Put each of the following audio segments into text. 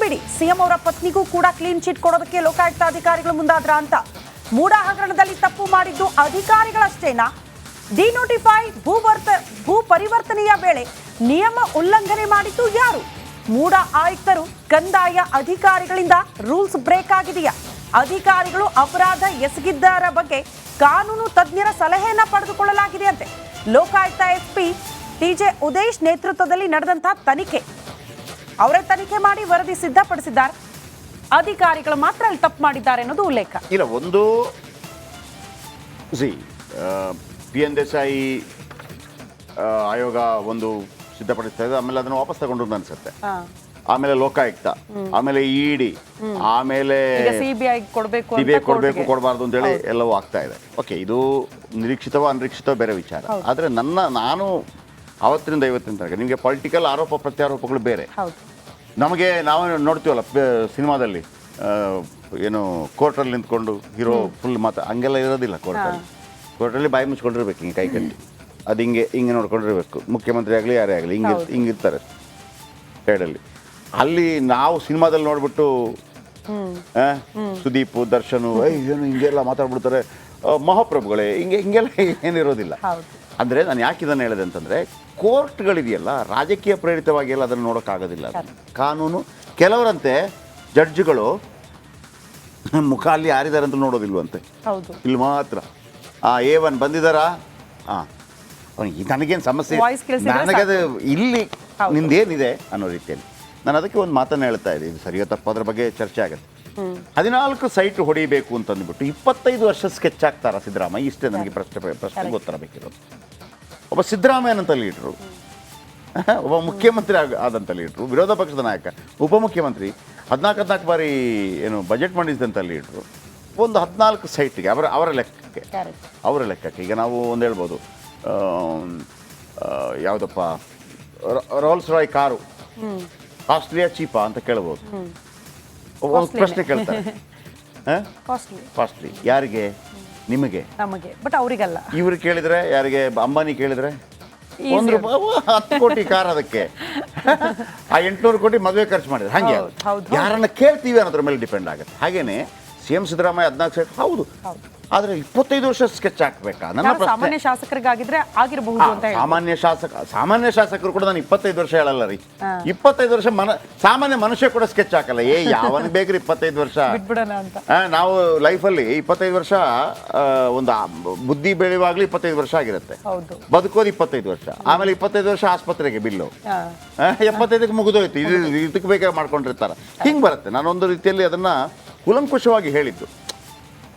ಬಿಡಿ, ಸಿಎಂ ಅವರ ಪತ್ನಿಗೂ ಕೂಡ ಕ್ಲೀನ್ ಚಿಟ್ ಕೊಡೋದಕ್ಕೆ ಲೋಕಾಯುಕ್ತ ಅಧಿಕಾರಿಗಳು ಮುಂದಾದ್ರ ಅಂತ. ಮೂಡ ಹಗರಣದಲ್ಲಿ ತಪ್ಪು ಮಾಡಿದ್ದು ಅಧಿಕಾರಿಗಳಷ್ಟೇನಾ? ಡಿನೋಟಿಫೈ ಭೂ ಪರಿವರ್ತನೆಯ ವೇಳೆ ನಿಯಮ ಉಲ್ಲಂಘನೆ ಮಾಡಿದ್ದು ಯಾರು? ಮೂಡ ಆಯುಕ್ತರು, ಕಂದಾಯ ಅಧಿಕಾರಿಗಳಿಂದ ರೂಲ್ಸ್ ಬ್ರೇಕ್ ಆಗಿದೆಯಾ? ಅಧಿಕಾರಿಗಳು ಅಪರಾಧ ಎಸಗಿದ್ದರ ಬಗ್ಗೆ ಕಾನೂನು ತಜ್ಞರ ಸಲಹೆಯನ್ನ ಪಡೆದುಕೊಳ್ಳಲಾಗಿದೆ ಅಂತೆ. ಲೋಕಾಯುಕ್ತ ಎಸ್ಪಿ ಟಿಜೆ ಉದೇಶ್ ನೇತೃತ್ವದಲ್ಲಿ ನಡೆದಂತಹ ತನಿಖೆ, ಅವರೇ ತನಿಖೆ ಮಾಡಿ ವರದಿ ಸಿದ್ಧಪಡಿಸಿದ್ದಾರೆ. ಅಧಿಕಾರಿಗಳು ಮಾತ್ರ ಅಲ್ಲಿ ತಪ್ಪು ಮಾಡಿದ್ದಾರೆ ಅನ್ನೋದು ಉಲ್ಲೇಖ ಇಲ್ಲ. ಒಂದು ಪಿ ಎನ್ ದೇಸಾಯಿ ಆಯೋಗ ಒಂದು ಸಿದ್ಧಪಡಿಸ್ತಾ ಇದೆ, ಆಮೇಲೆ ಅದನ್ನು ವಾಪಸ್ ತಗೊಂಡು ಅನ್ಸುತ್ತೆ. ಆಮೇಲೆ ಲೋಕಾಯುಕ್ತ, ಆಮೇಲೆ ಇಡಿ, ಆಮೇಲೆ ಸಿಬಿಐ ಕೊಡಬೇಕು ಕೊಡಬಾರ್ದು ಅಂತೇಳಿ ಎಲ್ಲವೂ ಆಗ್ತಾ ಇದೆ. ಓಕೆ, ಇದು ನಿರೀಕ್ಷಿತವ ಅನಿರೀಕ್ಷಿತವ ಬೇರೆ ವಿಚಾರ. ಆದರೆ ನಾನು ಅವತ್ತಿನಿಂದ ಇವತ್ತಿನ ತನಕ ನಿಮಗೆ ಪೊಲಿಟಿಕಲ್ ಆರೋಪ ಪ್ರತ್ಯಾರೋಪಗಳು ಬೇರೆ. ನಮಗೆ ನಾವು ನೋಡ್ತೀವಲ್ಲ ಸಿನಿಮಾದಲ್ಲಿ, ಏನು ಕೋರ್ಟಲ್ಲಿ ನಿಂತ್ಕೊಂಡು ಹೀರೋ ಫುಲ್ ಹಂಗೆಲ್ಲ ಇರೋದಿಲ್ಲ. ಕೋರ್ಟಲ್ಲಿ ಬಾಯಿ ಮುಚ್ಕೊಂಡಿರ್ಬೇಕು, ಹಿಂಗೆ ಕೈ ಕಟ್ಟಿ ಅದು ಹಿಂಗೆ ನೋಡ್ಕೊಂಡಿರ್ಬೇಕು. ಮುಖ್ಯಮಂತ್ರಿ ಆಗಲಿ ಯಾರೇ ಆಗಲಿ ಹಿಂಗಿರ್ತಾರೆ ಸೈಡಲ್ಲಿ. ಅಲ್ಲಿ ನಾವು ಸಿನಿಮಾದಲ್ಲಿ ನೋಡ್ಬಿಟ್ಟು ಸುದೀಪ್, ದರ್ಶನ್ ಏನು ಹಿಂಗೆಲ್ಲ ಮಾತಾಡ್ಬಿಡ್ತಾರೆ, ಮಹಾಪ್ರಭುಗಳೇ ಹಿಂಗೆಲ್ಲ ಏನಿರೋದಿಲ್ಲ. ಅಂದರೆ ನಾನು ಯಾಕೆ ಇದನ್ನು ಹೇಳಿದೆ ಅಂತಂದರೆ, ಕೋರ್ಟ್ಗಳಿದೆಯಲ್ಲ ರಾಜಕೀಯ ಪ್ರೇರಿತವಾಗಿ ಎಲ್ಲ ಅದನ್ನು ನೋಡೋಕ್ಕಾಗೋದಿಲ್ಲ. ಕಾನೂನು ಕೆಲವರಂತೆ ಜಡ್ಜ್ಗಳು ಮುಖ ಅಲ್ಲಿ ಯಾರಿದ್ದಾರೆ ಅಂತ ನೋಡೋದಿಲ್ವಂತೆ, ಇಲ್ಲಿ ಮಾತ್ರ A1 ಬಂದಿದ್ದಾರಾ, ನನಗೇನು ಸಮಸ್ಯೆ, ನನಗದು ಇಲ್ಲಿ ನಿಂದೇನಿದೆ ಅನ್ನೋ ರೀತಿಯಲ್ಲಿ ನಾನು ಅದಕ್ಕೆ ಒಂದು ಮಾತನ್ನು ಹೇಳ್ತಾ ಇದ್ದೀನಿ. ಇದು ಸರಿಯೋ ತಪ್ಪು ಅದ್ರ ಬಗ್ಗೆ ಚರ್ಚೆ ಆಗುತ್ತೆ. 14 ಸೈಟ್ ಹೊಡಿಬೇಕು ಅಂತಂದ್ಬಿಟ್ಟು 25 ವರ್ಷ ಸ್ಕೆಚ್ ಆಗ್ತಾರ ಸಿದ್ದರಾಮಯ್ಯ? ಇಷ್ಟೇ ನನಗೆ ಪ್ರಶ್ನೆಗೆ ಉತ್ತರ ಬೇಕಿರೋದು. ಒಬ್ಬ ಸಿದ್ದರಾಮಯ್ಯನಂತ ಲೀಡ್ರು, ಒಬ್ಬ ಮುಖ್ಯಮಂತ್ರಿ ಆದಂಥ ಲೀಡ್ರು, ವಿರೋಧ ಪಕ್ಷದ ನಾಯಕ, ಉಪಮುಖ್ಯಮಂತ್ರಿ, 14 ಬಾರಿ ಏನು ಬಜೆಟ್ ಮಂಡಿಸಿದಂಥ ಲೀಡ್ರು, ಒಂದು 14 ಸೈಟ್ಗೆ ಅವರ ಲೆಕ್ಕಕ್ಕೆ ಈಗ ನಾವು ಒಂದು ಹೇಳ್ಬೋದು, ಯಾವುದಪ್ಪ ರೋಲ್ಸ್ ರಾಯ್ ಕಾರು ಕಾಸ್ಟ್ಲಿಯಾ ಚೀಪಾ ಅಂತ ಕೇಳ್ಬೋದು. ಒಂದು ಪ್ರಶ್ನೆ ಕೇಳ್ತಾರೆ, ಕಾಸ್ಟ್ಲಿ ಯಾರಿಗೆ? ನಿಮಗೆ, ಬಟ್ ಅವರಿಗಲ್ಲ. ಇವ್ರು ಕೇಳಿದ್ರೆ ಯಾರಿಗೆ? ಅಂಬಾನಿ ಕೇಳಿದ್ರೆ ₹1 10 ಕೋಟಿ ಕಾರ್, ಅದಕ್ಕೆ ಆ 800 ಕೋಟಿ ಮದುವೆ ಖರ್ಚು ಮಾಡಿದ್ರೆ ಹಂಗೆ ಯಾರನ್ನ ಕೇಳ್ತೀವಿ ಅನ್ನೋದ್ರ ಮೇಲೆ ಡಿಪೆಂಡ್ ಆಗುತ್ತೆ. ಹಾಗೇನೆ ಸಿಎಂ ಸಿದ್ದರಾಮಯ್ಯ 14 ಸೈಟ್ ಹೌದು, ಆದರೆ 25 ವರ್ಷ ಸ್ಕೆಚ್ ಹಾಕ್ಬೇಕಾ? ನನ್ನ ಸಾಮಾನ್ಯ ಶಾಸಕರಿಗಾಗಿದ್ರೆ ಆಗಿರಬಹುದು ಅಂತ. ಸಾಮಾನ್ಯ ಶಾಸಕರು ಕೂಡ ನಾನು 25 ವರ್ಷ ಹೇಳಲ್ಲ ರೀ. 25 ವರ್ಷ ಸಾಮಾನ್ಯ ಮನುಷ್ಯ ಕೂಡ ಸ್ಕೆಚ್ ಹಾಕಲ್ಲ. ಯಾವನಿಗೆ ಬೇಕ್ರಿ 25 ವರ್ಷ? ನಾವು ಲೈಫಲ್ಲಿ 25 ವರ್ಷ ಒಂದು ಬುದ್ಧಿ ಬೆಳೆಯುವಾಗ್ಲೂ 25 ವರ್ಷ ಆಗಿರುತ್ತೆ, ಬದುಕೋದು 25 ವರ್ಷ, ಆಮೇಲೆ 25 ವರ್ಷ ಆಸ್ಪತ್ರೆಗೆ ಬಿಲ್ಲು, 75ಕ್ಕೆ ಮುಗಿದೋಯ್ತು, ಇದಕ್ಕೆ ಬೇಕಾಗಿ ಮಾಡ್ಕೊಂಡಿರ್ತಾರೆ. ಹಿಂಗೆ ಬರುತ್ತೆ. ನಾನೊಂದು ರೀತಿಯಲ್ಲಿ ಅದನ್ನು ಕೂಲಂಕುಷವಾಗಿ ಹೇಳಿದ್ದು.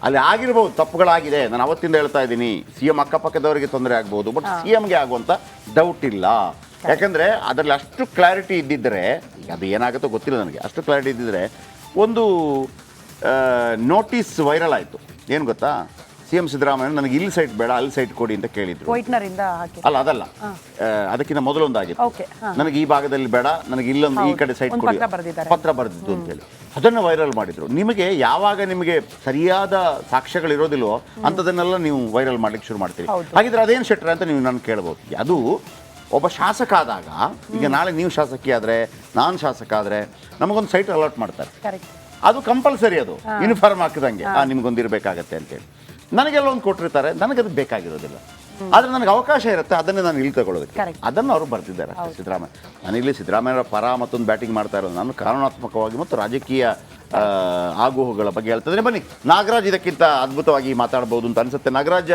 ಅಲ್ಲಿ ಆಗಿರ್ಬೋದು, ತಪ್ಪುಗಳಾಗಿದೆ, ನಾನು ಅವತ್ತಿಂದ ಹೇಳ್ತಾ ಇದ್ದೀನಿ. ಸಿಎಂ ಅಕ್ಕಪಕ್ಕದವರಿಗೆ ತೊಂದರೆ ಆಗ್ಬೋದು, ಬಟ್ ಸಿಎಂಗೆ ಆಗುವಂಥ ಡೌಟ್ ಇಲ್ಲ. ಯಾಕಂದರೆ ಅದರಲ್ಲಿ ಅಷ್ಟು ಕ್ಲಾರಿಟಿ ಇದ್ದಿದ್ದರೆ, ಅದು ಏನಾಗುತ್ತೋ ಗೊತ್ತಿಲ್ಲ ನನಗೆ, ಅಷ್ಟು ಕ್ಲಾರಿಟಿ ಇದ್ದಿದ್ದರೆ ಒಂದು ನೋಟಿಸ್ ವೈರಲ್ ಆಯಿತು. ಏನು ಗೊತ್ತಾ, ಸಿಎಂ ಸಿದ್ದರಾಮಯ್ಯ ನನಗೆ ಇಲ್ಲಿ ಸೈಟ್ ಬೇಡ ಅಲ್ಲಿ ಸೈಟ್ ಕೊಡಿ ಅಂತ ಕೇಳಿದ್ರು. ಅಲ್ಲ, ಅದಲ್ಲ, ಅದಕ್ಕಿಂತ ಮೊದಲೊಂದಾಗಿತ್ತು. ನನಗೆ ಈ ಭಾಗದಲ್ಲಿ ಬೇಡ, ನನಗೆ ಇಲ್ಲೊಂದು ಈ ಕಡೆ ಸೈಟ್ ಕೊಡಿ, ಪತ್ರ ಬರೆದಿದ್ದು ಅಂತೇಳಿ ಅದನ್ನು ವೈರಲ್ ಮಾಡಿದ್ರು. ನಿಮಗೆ ಯಾವಾಗ ನಿಮಗೆ ಸರಿಯಾದ ಸಾಕ್ಷ್ಯಗಳಿರೋದಿಲ್ವೋ ಅಂಥದನ್ನೆಲ್ಲ ನೀವು ವೈರಲ್ ಮಾಡ್ಲಿಕ್ಕೆ ಶುರು ಮಾಡ್ತೀರಿ. ಹಾಗಿದ್ರೆ ಅದೇನು ಶೆಟ್ರ ಅಂತ ನೀವು ನಾನು ಕೇಳ್ಬೋದು. ಅದು ಒಬ್ಬ ಶಾಸಕ ಆದಾಗ, ಈಗ ನಾಳೆ ನೀವು ಶಾಸಕಿ ಆದರೆ, ನಾನು ಶಾಸಕ ಆದರೆ, ನಮಗೊಂದು ಸೈಟ್ ಅಲಾಟ್ ಮಾಡ್ತಾರೆ. ಅದು ಕಂಪಲ್ಸರಿ, ಅದು ಯೂನಿಫಾರ್ಮ್ ಹಾಕಿದಂಗೆ ನಿಮ್ಗೊಂದಿರಬೇಕಾಗತ್ತೆ ಅಂತೇಳಿ. ನನಗೆಲ್ಲ ಒಂದು ಕೊಟ್ಟಿರ್ತಾರೆ, ನನಗದು ಬೇಕಾಗಿರೋದಿಲ್ಲ. ಆದರೆ ನನಗೆ ಅವಕಾಶ ಇರುತ್ತೆ, ಅದನ್ನೇ ನಾನು ಇಲ್ಲಿ ತಗೊಳ್ಳೋದಕ್ಕೆ. ಅದನ್ನು ಅವರು ಬರ್ತಿದ್ದಾರೆ ಸಿದ್ದರಾಮಯ್ಯ. ನಾನಿಲ್ಲಿ ಸಿದ್ದರಾಮಯ್ಯರ ಪರ ಮತ್ತೊಂದು ಬ್ಯಾಟಿಂಗ್ ಮಾಡ್ತಾ ಇರೋದು, ನಾನು ಕಾನೂನಾತ್ಮಕವಾಗಿ ಮತ್ತು ರಾಜಕೀಯ ಆಗುಹೋಗುಗಳ ಬಗ್ಗೆ ಹೇಳ್ತಿದ್ರೆ. ಬನ್ನಿ, ನಾಗರಾಜ್ ಇದಕ್ಕಿಂತ ಅದ್ಭುತವಾಗಿ ಮಾತಾಡ್ಬೋದು ಅಂತ ಅನಿಸುತ್ತೆ. ನಾಗರಾಜ್,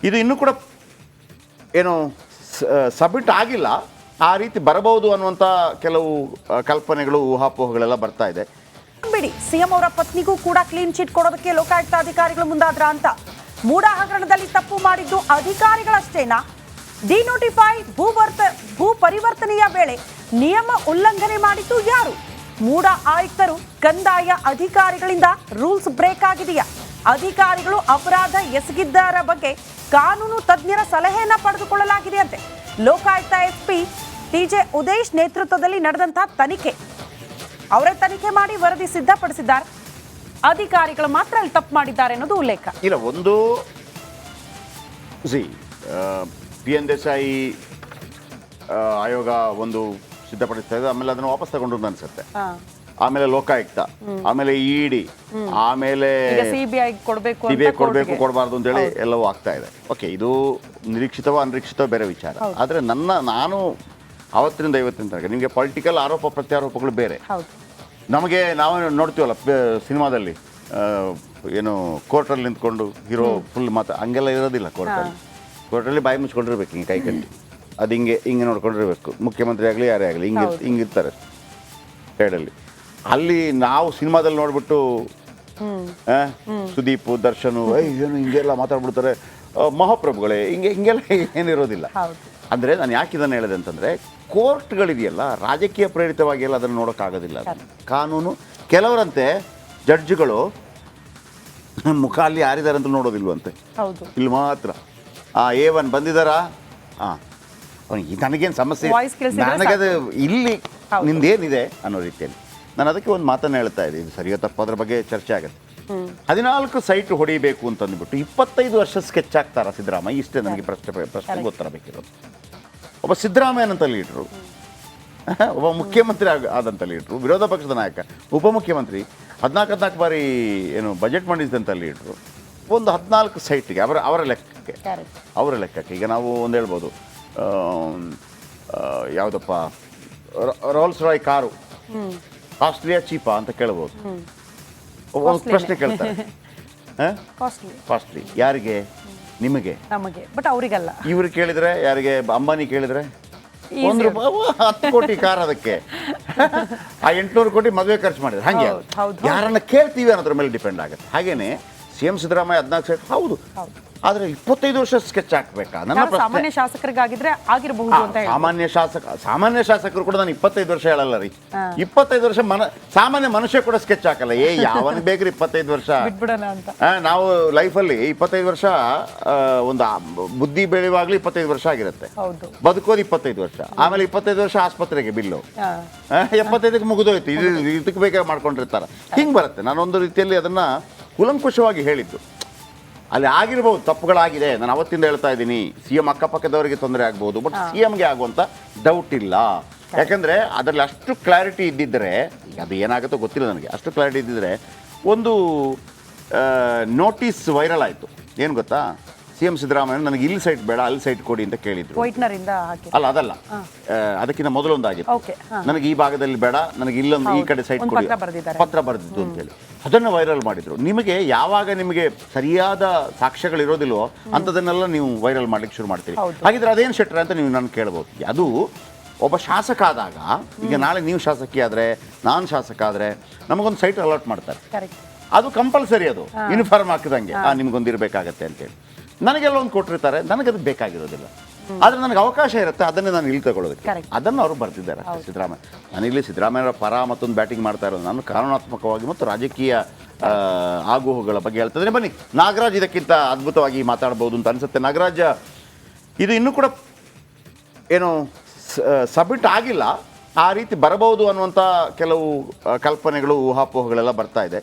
ಇದು ಇನ್ನೂ ಕೂಡ ಏನು ಸಬ್ಮಿಟ್ ಆಗಿಲ್ಲ, ಆ ರೀತಿ ಬರಬಹುದು ಅನ್ನುವಂಥ ಕೆಲವು ಕಲ್ಪನೆಗಳು, ಊಹಾಪೋಹಗಳೆಲ್ಲ ಬರ್ತಾ ಇದೆ. ಬಿಡಿ, ಸಿಎಂ ಅವರ ಪತ್ನಿಗೂ ಕೂಡ ಕ್ಲೀನ್ ಚಿಟ್ ಕೊಡೋದಕ್ಕೆ ಲೋಕಾಯುಕ್ತ ಅಧಿಕಾರಿಗಳು ಮುಂದಾದ್ರ ಅಂತ. ಮೂಡ ಹಗರಣದಲ್ಲಿ ತಪ್ಪು ಮಾಡಿದ್ದು ಅಧಿಕಾರಿಗಳಷ್ಟೇನಾ? ಡಿನೋಟಿಫೈ ಭೂ ಪರಿವರ್ತನೆಯ ವೇಳೆ ನಿಯಮ ಉಲ್ಲಂಘನೆ ಮಾಡಿದ್ದು ಯಾರು? ಮೂಡ ಆಯುಕ್ತರು, ಕಂದಾಯ ಅಧಿಕಾರಿಗಳಿಂದ ರೂಲ್ಸ್ ಬ್ರೇಕ್ ಆಗಿದೆಯಾ? ಅಧಿಕಾರಿಗಳು ಅಪರಾಧ ಎಸಗಿದ್ದರ ಬಗ್ಗೆ ಕಾನೂನು ತಜ್ಞರ ಸಲಹೆಯನ್ನ ಪಡೆದುಕೊಳ್ಳಲಾಗಿದೆ ಅಂತೆ. ಲೋಕಾಯುಕ್ತ ಎಸ್ಪಿ ಟಿಜೆ ಉದೇಶ್ ನೇತೃತ್ವದಲ್ಲಿ ನಡೆದಂತಹ ತನಿಖೆ, ಅವರೇ ತನಿಖೆ ಮಾಡಿ ವರದಿ ಸಿದ್ಧಪಡಿಸಿದ್ದಾರೆ. ಅಧಿಕಾರಿಗಳು ಮಾತ್ರ ಅಲ್ಲಿ ತಪ್ಪು ಮಾಡಿದ್ದಾರೆ ಅನ್ನೋದು ಉಲ್ಲೇಖ ಇಲ್ಲ. ಒಂದು ಪಿ ಎನ್ ದೇಸಾಯಿ ಆಯೋಗ ಒಂದು ಸಿದ್ಧಪಡಿಸ್ತಾ ಇದೆ, ಆಮೇಲೆ ಅದನ್ನು ವಾಪಸ್ ತಗೊಂಡು ಅನ್ಸುತ್ತೆ. ಆಮೇಲೆ ಲೋಕಾಯುಕ್ತ, ಆಮೇಲೆ ಇಡಿ, ಆಮೇಲೆ ಸಿಬಿಐ ಕೊಡಬೇಕು ಕೊಡಬಾರ್ದು ಅಂತೇಳಿ ಎಲ್ಲವೂ ಆಗ್ತಾ ಇದೆ. ಓಕೆ, ಇದು ನಿರೀಕ್ಷಿತವೋ ಅನಿರೀಕ್ಷಿತವೋ ಬೇರೆ ವಿಚಾರ. ಆದರೆ ನಾನು ಅವತ್ತಿನಿಂದ ಇವತ್ತಿನ ತನಕ ನಿಮಗೆ ಪೊಲಿಟಿಕಲ್ ಆರೋಪ ಪ್ರತ್ಯಾರೋಪಗಳು ಬೇರೆ. ನಮಗೆ ನಾವು ನೋಡ್ತೀವಲ್ಲ ಸಿನಿಮಾದಲ್ಲಿ ಏನು ಕೋರ್ಟಲ್ಲಿ ನಿಂತ್ಕೊಂಡು ಹೀರೋ ಫುಲ್ ಹಂಗೆಲ್ಲ ಇರೋದಿಲ್ಲ. ಕೋರ್ಟಲ್ಲಿ ಬಾಯಿ ಮುಚ್ಕೊಂಡಿರ್ಬೇಕು, ಹಿಂಗೆ ಕೈ ಕಟ್ಟಿ ಅದು ಹಿಂಗೆ ನೋಡ್ಕೊಂಡಿರ್ಬೇಕು. ಮುಖ್ಯಮಂತ್ರಿ ಆಗಲಿ ಯಾರೇ ಆಗಲಿ ಹಿಂಗಿರ್ತಾರೆ ಸೈಡಲ್ಲಿ. ಅಲ್ಲಿ ನಾವು ಸಿನಿಮಾದಲ್ಲಿ ನೋಡ್ಬಿಟ್ಟು ಸುದೀಪ್, ದರ್ಶನ್ ಏನು ಹಿಂಗೆಲ್ಲ ಮಾತಾಡ್ಬಿಡ್ತಾರೆ, ಮಹಾಪ್ರಭುಗಳೇ ಹಿಂಗೆಲ್ಲ ಏನಿರೋದಿಲ್ಲ. ಅಂದರೆ ನಾನು ಯಾಕೆ ಇದನ್ನು ಹೇಳಿದೆ ಅಂತಂದರೆ, ಕೋರ್ಟ್ಗಳಿದೆಯಲ್ಲ ರಾಜಕೀಯ ಪ್ರೇರಿತವಾಗಿ ಎಲ್ಲ ಅದನ್ನು ನೋಡೋಕ್ಕಾಗೋದಿಲ್ಲ. ಕಾನೂನು ಕೆಲವರಂತೆ ಜಡ್ಜ್ಗಳು ಮುಖ ಅಲ್ಲಿ ಯಾರಿದ್ದಾರೆ ಅಂತ ನೋಡೋದಿಲ್ವಂತೆ, ಇಲ್ಲಿ ಮಾತ್ರ A1 ಬಂದಿದ್ದಾರಾ, ನನಗೇನು ಸಮಸ್ಯೆ, ನನಗದು ಇಲ್ಲಿ ನಿಂದೇನಿದೆ ಅನ್ನೋ ರೀತಿಯಲ್ಲಿ ನಾನು ಅದಕ್ಕೆ ಒಂದು ಮಾತನ್ನು ಹೇಳ್ತಾ ಇದ್ದೀನಿ. ಸರಿಯೋ ತಪ್ಪು ಅದ್ರ ಬಗ್ಗೆ ಚರ್ಚೆ ಆಗುತ್ತೆ. 14 ಸೈಟ್ ಹೊಡಿಬೇಕು ಅಂತಂದ್ಬಿಟ್ಟು 25 ವರ್ಷ ಸ್ಕೆಚ್ ಆಗ್ತಾರ ಸಿದ್ದರಾಮಯ್ಯ? ಇಷ್ಟೇ ನನಗೆ ಪ್ರಶ್ನೆಗೆ ಉತ್ತರ ಬೇಕಿರೋದು. ಒಬ್ಬ ಸಿದ್ದರಾಮಯ್ಯನಂತ ಲೀಡ್ರು, ಒಬ್ಬ ಮುಖ್ಯಮಂತ್ರಿ ಆದಂಥ ಲೀಡ್ರು, ವಿರೋಧ ಪಕ್ಷದ ನಾಯಕ, ಉಪಮುಖ್ಯಮಂತ್ರಿ, 14 ಬಾರಿ ಏನು ಬಜೆಟ್ ಮಂಡಿಸಿದಂಥ ಲೀಡ್ರು, ಒಂದು 14 ಸೈಟ್ಗೆ ಅವರ ಲೆಕ್ಕಕ್ಕೆ ಈಗ ನಾವು ಒಂದು ಹೇಳ್ಬೋದು, ಯಾವುದಪ್ಪ ರೋಲ್ಸ್ ರಾಯ್ ಕಾರು ಕಾಸ್ಟ್ಲಿಯಾ ಚೀಪಾ ಅಂತ ಕೇಳ್ಬೋದು. ಒಂದು ಪ್ರಶ್ನೆ ಕೇಳ್ತಾರೆ, ಕಾಸ್ಟ್ಲಿ ಯಾರಿಗೆ? ನಿಮಗೆ, ಬಟ್ ಅವರಿಗಲ್ಲ. ಇವ್ರು ಕೇಳಿದ್ರೆ ಯಾರಿಗೆ? ಅಂಬಾನಿ ಕೇಳಿದ್ರೆ ₹1 10 ಕೋಟಿ ಕಾರ್, ಅದಕ್ಕೆ ಆ 800 ಕೋಟಿ ಮದುವೆ ಖರ್ಚು ಮಾಡಿದ್ರೆ ಹಾಗೆ ಯಾರನ್ನ ಕೇಳ್ತೀವಿ ಅನ್ನೋದ್ರ ಮೇಲೆ ಡಿಪೆಂಡ್ ಆಗುತ್ತೆ. ಹಾಗೇನೆ CM ಸಿದ್ದರಾಮಯ್ಯ 14 ಸೈಟ್ ಹೌದು, ಆದರೆ 25 ವರ್ಷ ಸ್ಕೆಚ್ ಹಾಕ್ಬೇಕಾ? ನನ್ನ ಸಾಮಾನ್ಯ ಶಾಸಕರಿಗಾಗಿದ್ರೆ ಆಗಿರಬಹುದು ಅಂತ ಹೇಳಿ. ಸಾಮಾನ್ಯ ಶಾಸಕರು ಕೂಡ ನಾನು 25 ವರ್ಷ ಹೇಳಲ್ಲ ರೀ. 25 ವರ್ಷ ಸಾಮಾನ್ಯ ಮನುಷ್ಯ ಕೂಡ ಸ್ಕೆಚ್ ಹಾಕಲ್ಲ. ಯಾವನ್ ಬೇಕ್ರಿ 25 ವರ್ಷ ಅಂತ. ನಾವು ಲೈಫಲ್ಲಿ 25 ವರ್ಷ ಒಂದು ಬುದ್ಧಿ ಬೆಳೆಯುವಾಗ್ಲೂ 25 ವರ್ಷ ಆಗಿರುತ್ತೆ, ಬದುಕೋದು 25 ವರ್ಷ, ಆಮೇಲೆ 25 ವರ್ಷ ಆಸ್ಪತ್ರೆಗೆ ಬಿಲ್ಲು, 75ಕ್ಕೆ ಮುಗಿದೋಯ್ತು, ಇದಕ್ಕೆ ಬೇಕಾಗಿ ಮಾಡ್ಕೊಂಡಿರ್ತಾರೆ. ಹಿಂಗೆ ಬರುತ್ತೆ. ನಾನೊಂದು ರೀತಿಯಲ್ಲಿ ಅದನ್ನ ಕೂಲಂಕುಷವಾಗಿ ಹೇಳಿದ್ದು. ಅಲ್ಲಿ ಆಗಿರ್ಬೋದು, ತಪ್ಪುಗಳಾಗಿದೆ, ನಾನು ಅವತ್ತಿಂದ ಹೇಳ್ತಾ ಇದ್ದೀನಿ. CM ಅಕ್ಕಪಕ್ಕದವರಿಗೆ ತೊಂದರೆ ಆಗ್ಬೋದು, ಬಟ್ CMಗೆ ಆಗುವಂಥ ಡೌಟ್ ಇಲ್ಲ. ಯಾಕಂದರೆ ಅದರಲ್ಲಿ ಅಷ್ಟು ಕ್ಲಾರಿಟಿ ಇದ್ದಿದ್ದರೆ, ಅದು ಏನಾಗುತ್ತೋ ಗೊತ್ತಿಲ್ಲ ನನಗೆ, ಅಷ್ಟು ಕ್ಲಾರಿಟಿ ಇದ್ದಿದ್ದರೆ ಒಂದು ನೋಟಿಸ್ ವೈರಲ್ ಆಯಿತು. ಏನು ಗೊತ್ತಾ, CM ಸಿದ್ದರಾಮಯ್ಯ ನನಗೆ ಇಲ್ಲಿ ಸೈಟ್ ಬೇಡ ಅಲ್ಲಿ ಸೈಟ್ ಕೊಡಿ ಅಂತ ಕೇಳಿದ್ರು. ಅದಲ್ಲ, ಅದಕ್ಕಿಂತ ಮೊದಲೊಂದಾಗಿತ್ತು. ನನಗೆ ಈ ಭಾಗದಲ್ಲಿ ಬೇಡ, ನನಗೆ ಇಲ್ಲೊಂದು ಈ ಕಡೆ ಸೈಟ್ ಕೊಡಿ, ಪತ್ರ ಬರೆದಿದ್ದು ಅಂತೇಳಿ ಅದನ್ನು ವೈರಲ್ ಮಾಡಿದ್ರು. ನಿಮಗೆ ಯಾವಾಗ ನಿಮಗೆ ಸರಿಯಾದ ಸಾಕ್ಷ್ಯಗಳಿರೋದಿಲ್ವೋ ಅಂಥದನ್ನೆಲ್ಲ ನೀವು ವೈರಲ್ ಮಾಡ್ಲಿಕ್ಕೆ ಶುರು ಮಾಡ್ತೀರಿ. ಹಾಗಿದ್ರೆ ಅದೇನು ಶೆಟ್ರೆ ಅಂತ ನೀವು ನಾನು ಕೇಳ್ಬೋದು. ಅದು ಒಬ್ಬ ಶಾಸಕ ಆದಾಗ, ಈಗ ನಾಳೆ ನೀವು ಶಾಸಕಿ ಆದರೆ, ನಾನು ಶಾಸಕ ಆದರೆ, ನಮಗೊಂದು ಸೈಟ್ ಅಲಾಟ್ ಮಾಡ್ತಾರೆ. ಅದು ಕಂಪಲ್ಸರಿ, ಅದು ಯೂನಿಫಾರ್ಮ್ ಹಾಕಿದಂಗೆ ನಿಮ್ಗೊಂದಿರಬೇಕಾಗತ್ತೆ ಅಂತೇಳಿ. ನನಗೆಲ್ಲ ಒಂದು ಕೊಟ್ಟಿರ್ತಾರೆ, ನನಗದು ಬೇಕಾಗಿರೋದಿಲ್ಲ. ಆದರೆ ನನಗೆ ಅವಕಾಶ ಇರುತ್ತೆ, ಅದನ್ನೇ ನಾನು ಇಲ್ಲಿ ತಗೊಳ್ಳೋದಕ್ಕೆ. ಅದನ್ನು ಅವರು ಬರ್ತಿದ್ದಾರೆ ಸಿದ್ದರಾಮಯ್ಯ. ನಾನಿಲ್ಲಿ ಸಿದ್ದರಾಮಯ್ಯರ ಪರ ಮತ್ತೊಂದು ಬ್ಯಾಟಿಂಗ್ ಮಾಡ್ತಾ ಇರೋದು. ನಾನು ಕಾನೂನಾತ್ಮಕವಾಗಿ ಮತ್ತು ರಾಜಕೀಯ ಆಗುಹೋಗಳ ಬಗ್ಗೆ ಹೇಳ್ತಿದ್ರೆ. ಬನ್ನಿ, ನಾಗರಾಜ್ ಇದಕ್ಕಿಂತ ಅದ್ಭುತವಾಗಿ ಮಾತಾಡ್ಬೋದು ಅಂತ ಅನಿಸುತ್ತೆ. ನಾಗರಾಜ್, ಇದು ಇನ್ನೂ ಕೂಡ ಏನು ಸಬ್ಮಿಟ್ ಆಗಿಲ್ಲ, ಆ ರೀತಿ ಬರಬಹುದು ಅನ್ನುವಂಥ ಕೆಲವು ಕಲ್ಪನೆಗಳು, ಊಹಾಪೋಹಗಳೆಲ್ಲ ಬರ್ತಾ ಇದೆ.